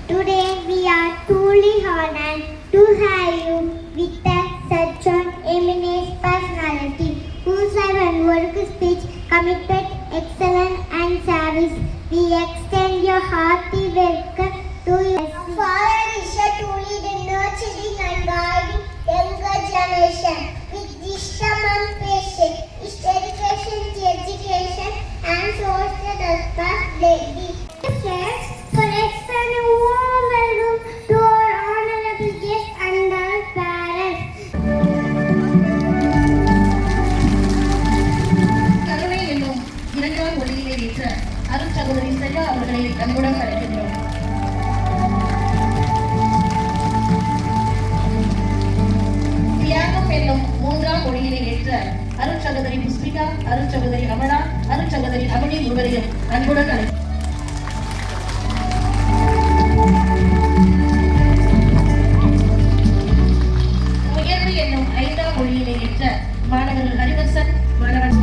Today we are truly honored to have you with such an eminent personality whose life and work speech committed excellence and service. We extend your hearty welcome to you. Our father is to lead the nurturing and guiding younger generation with wisdom and patience. His dedication to education and social responsibility. For extend a warm welcome to our honorable guests and our parents. கருணை என்னும் இரண்டாம் ஒளியிலே ஏற்ற அருட்சகோதரி செல்வா அவர்களை அன்புடன் அழைக்கின்றோம். தியாகம் என்னும் மூன்றாம் ஒளியிலே ஏற்ற அருட்சகோதரி புஷ்பிகா, அருட்சகோதரி அமலா, அருட்சகோதரி அமணி இருவரையும் அன்புடன் அழைக்கின்றோம். என்னும் ஐந்தாம் மொழியிலே ஏற்ற மாணவர்கள் ஹரிவர்சன், மாணவன்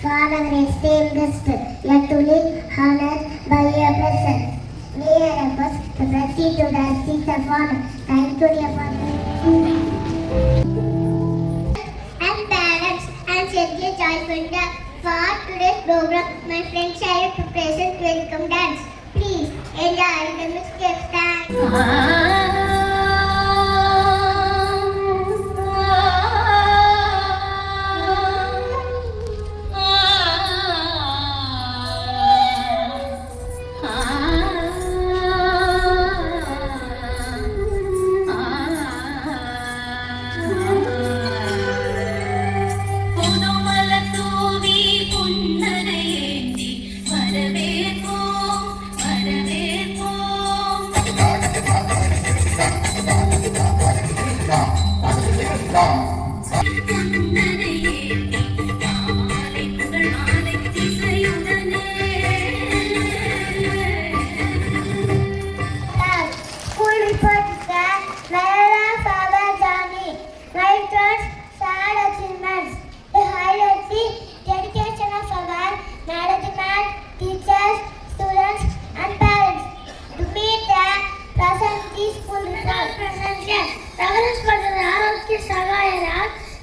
Father, esteemed guest, you are truly honored by your presence. May I request to proceed to the seat of honor. Thank you, dear Father. And parents, and certainly joyful for today's program. My friends share preparation welcome dance. Please enjoy the music of dance.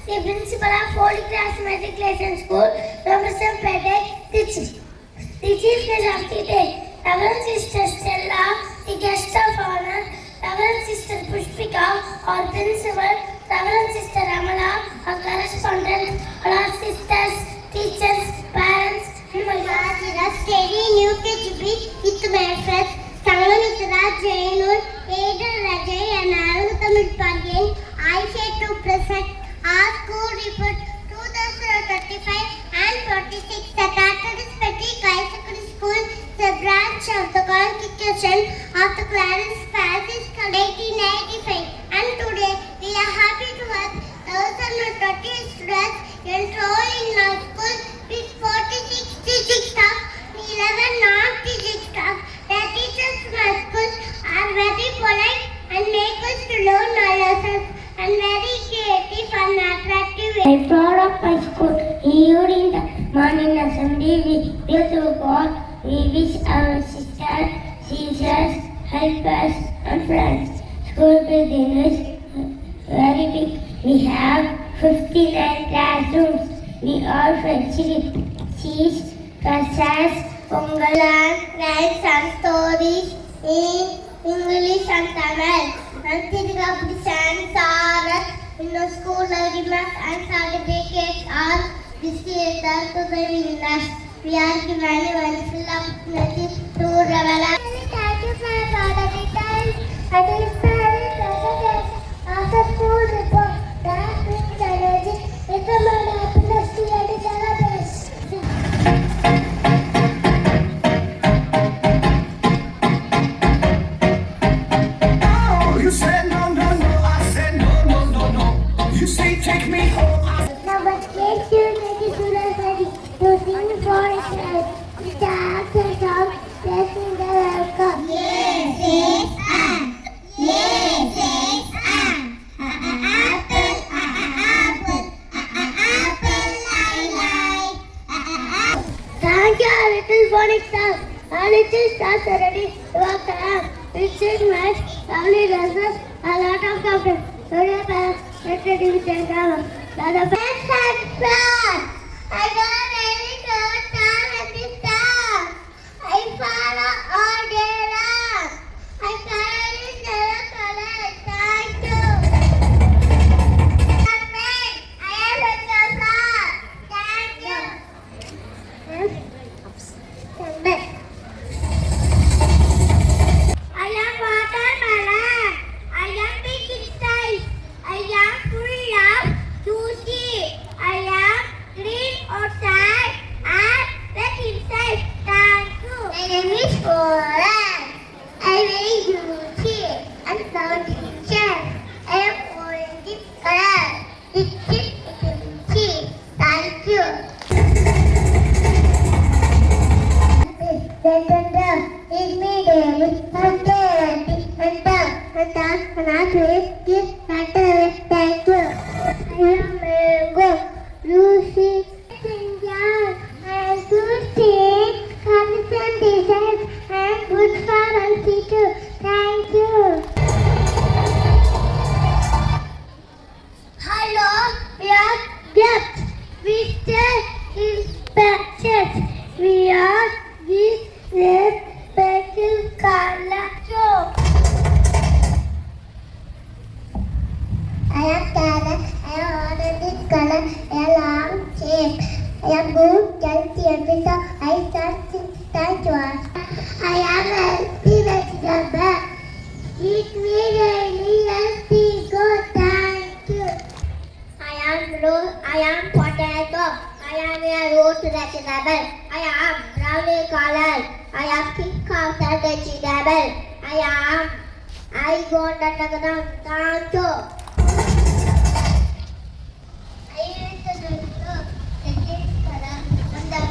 The principal of Holy Cross Matriculation School, Professor Pete, the chief guest of the day, Reverend Sister Stella, the guest of honor, Reverend Sister Pushpika, our principal, Reverend Sister Amala, our correspondent, all our sisters, Morning assembly, we pray to God. We wish our sisters, teachers, helpers, and friends. School building is very big. We have 59 classrooms. We all cheese, process, Pongalan, write some stories in English and Tamil. Nothing of the chants are in the school remarks and certificates are distributed to the winners. We are given a wonderful opportunity to revel. Thank you for your time. It is very pleasant after school report. That brings energy. It's a man happiness to let it celebrate. You said no, no, no. I said no, no, no, no. You say take me home. Now, but let's do make it to the ready to sing for its life. Start the song, blessing the welcome. Yes, yes, ah. Yes, yes, ah. Apple, apple, apple, lie. Thank you, little phonics song. Our little stars are ready to walk around. We should match lovely dresses, a lot of comfort. So, dear parents, let's ready with the drama. The best and proud. I got ready to stand at the star. I follow all day long. I carry the color. Thank you. I am such a flower. Thank you. I am watermelon. I am big in size. I am full of juicy. I am green outside and red inside. Thank you. My name is Coral. I am very juicy and sound teacher. I am orange in color. It is juicy. Thank you. Hello, we are guests. We stay in patches. We are this red special color show. I am Tara. I am ordered this color a long shape. I am good, healthy, and with a I start to us. I am a healthy vegetable. Eat me daily, healthy, good, thank you. I am potato. I am a root vegetable. I am brown in color. I am pink outside vegetable. I go under the ground. Thank you. I use the color on the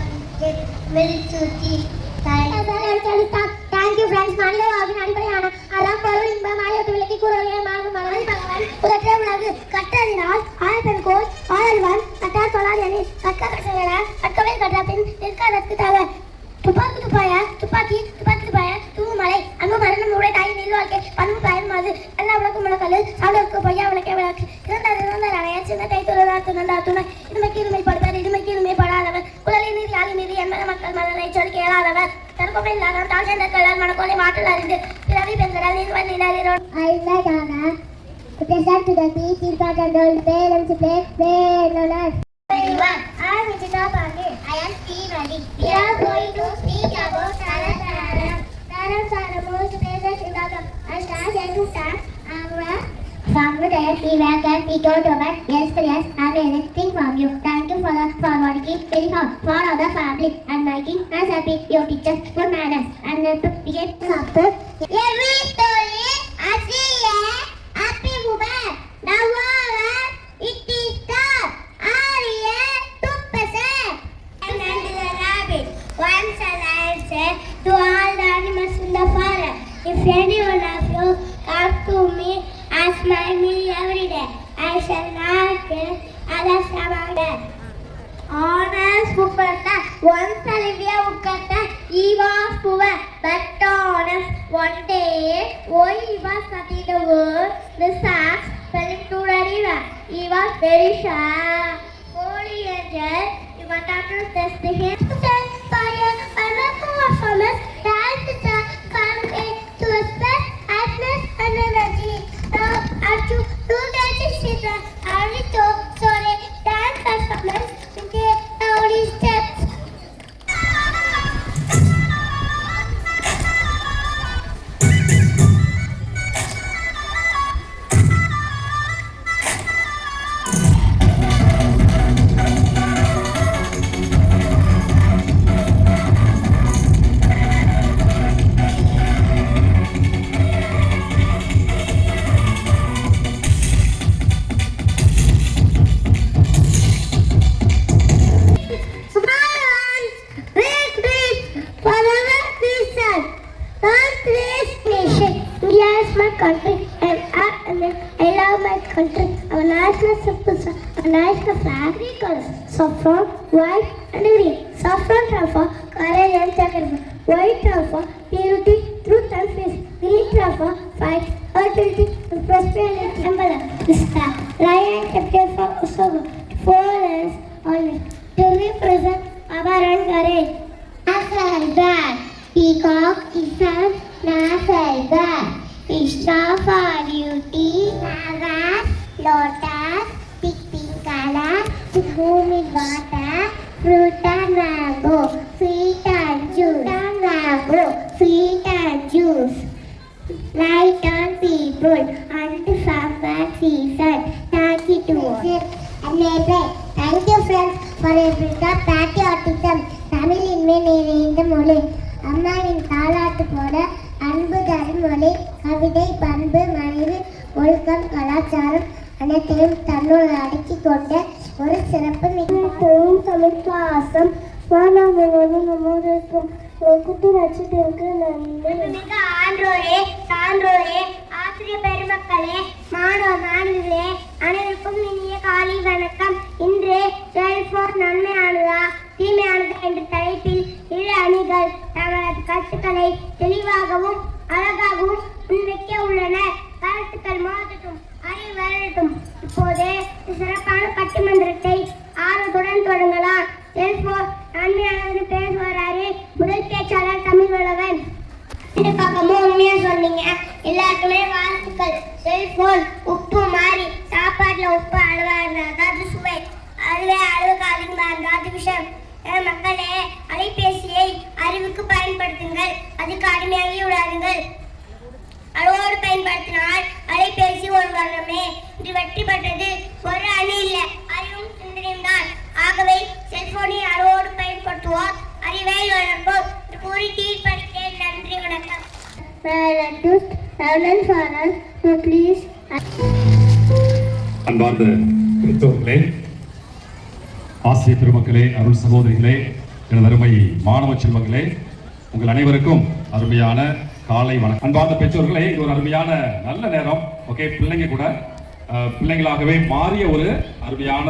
very juicy. Thank you, friends. Mani அடிப்படையான அறம் பொருள் இன்பமாய் விளக்கி கூறுவதை மாறும் மனதில் பகவான் உலகே உலகு கற்றதினால் ஆயத்தன் கோல் ஆயல்வான் கட்டார் சொல்லாதே கற்க கற்றவனால் கற்கவே கற்ற பின் நிற்காதற்கு தவ துப்பாக்கி துப்பாக்கி துப்பாய தூமலை அன்பு மரணம் உடைய தாய் நீர் வாழ்க்கை பண்பு பயன் மது எல்லா விளக்கும் முழக்கல்லு சாதற்கு பொய்யா விளக்கே விளக்கு இறந்தார் அணைய சின்ன கை துணை துணை இருமை படுத்தார் இருமை படாதவர் குழலி நீர் யாழி மீது என்பன மக்கள் மலரை சொல்லி கேளாதவர் தற்கொலை இல்லாத தாழ்ந்த கல்லால் மனக்கொலை மாற்றல் அறிந்து பிறவி பெண்களால் நீர்வன் நிலவிரோடு present to the beach in front of the parents play learners. Everyone, I am Vijita Pandey. I am Steve Reddy. We are going to speak about Taras. Taras are the most famous in the world. I start here to start our from the day we were get we go to bed. Yes, I am anything from you. Thank you for working very hard for our family and making us happy. Your teachers, good manners, and then to get supper. Every story, I see happy woman. Now it is time. Arya 2%. And the rabbit. Once an answer to all the animals in the forest. If any one of you come to me and smile me every day, I shall not kill others among them. Honest book Once Olivia would cut that he was poor but honest. One day, while he was cutting the wood, the sacks fell into the river. He was very shy. Holy angel, he wanted to test him. Fire, farmers, helped the farm to expect happiness and energy. Now, after 2 days, she said, I will sorry, thank customers to get all these steps. India is my country and I love my country. Our national symbol, our national flag, three colors: saffron, white and green. Saffron stands for courage and sacrifice. White stands for purity, truth and peace. Green stands for fight, fertility and prosperity. Emblem is the lion captain for Osogo. 4 legs on it to represent power and courage. As that, peacock is an that. Fish for duty, nagas, lotus, pink color, moon with water, fruit and mango, sweet and juice, light on people, and summer season. Thank you to all. Thank you friends for a bit of patriotism. தமிழின்மை நிறைந்த மொழி. அம்மாவின் தாலாட்டு போல அன்பு தருமொழி, கவிதை, பண்பு, மனித ஒழுக்கம், கலாச்சாரம் அனைத்தையும் தன்னுள் அடக்கி கொண்ட ஒரு சிறப்பு தமிழ் பாசம் குட்டி நட்சத்திற்கு நன்றி. ஆன்றோரே, சான்றோரே, ஆசிரியர் பெருமக்களே, மாணவ மாணவிகளே, அனைவருக்கும் இனிய காலை வணக்கம். இன்று செல்போன் நன்மையானதா தீமையானதா என்ற தலைப்பில் இரு அணிகள் தங்களது கருத்துக்களை தெளிவாகவும் அழகாகவும் முன்வைக்க உள்ளனர். கருத்துக்கள் மோதட்டும், அறிவு வளரட்டும். இப்போது சிறப்பான பட்டிமன்றத்தை ஆர்வத்துடன் தொடங்கலாம். செல்போன் நன்மையானது பேசுவாரு முதல் பேச்சாளர் தமிழ்வளவன். இந்த பக்கமும் உண்மையா சொன்னீங்க. எல்லாருக்குமே வாழ்த்துக்கள். செல்போன் உப்பு மாதிரி சாப்பாட்டுல உப்பு அளவா இருந்தா அது சுவை, அதுவே அளவுக்கு அதிகமா இருந்தா அது விஷம். மக்களே, அலைபேசியை அறிவுக்கு பயன்படுத்துங்கள், அதுக்கு அடிமையாகி விடாதுங்கள். அளவோடு பயன்படுத்தினால் அலைபேசி ஒரு வருடமே. இன்று வெற்றி பெற்றது ஒரு அணி இல்ல, அறிவும் சிந்தனையும் தான். ஆகவே செல்போனை அளவோடு பயன்படுத்துவோம், அறிவை வளர்ப்போம். கூறி தீர்ப்பளித்தேன். நன்றி, வணக்கம். அன்பார்ந்த பெற்றோர்களே, ஆசிரியர் பெருமக்களே, அருள் சகோதரிகளே, எனது அருமை மாணவ செல்வங்களே, உங்கள் அனைவருக்கும் அருமையான காலை வணக்கம். அன்பார்ந்த பெற்றோர்களே, இது ஒரு அருமையான நல்ல நேரம். ஓகே, பிள்ளைங்க கூட பிள்ளைங்களாகவே மாறிய ஒரு அருமையான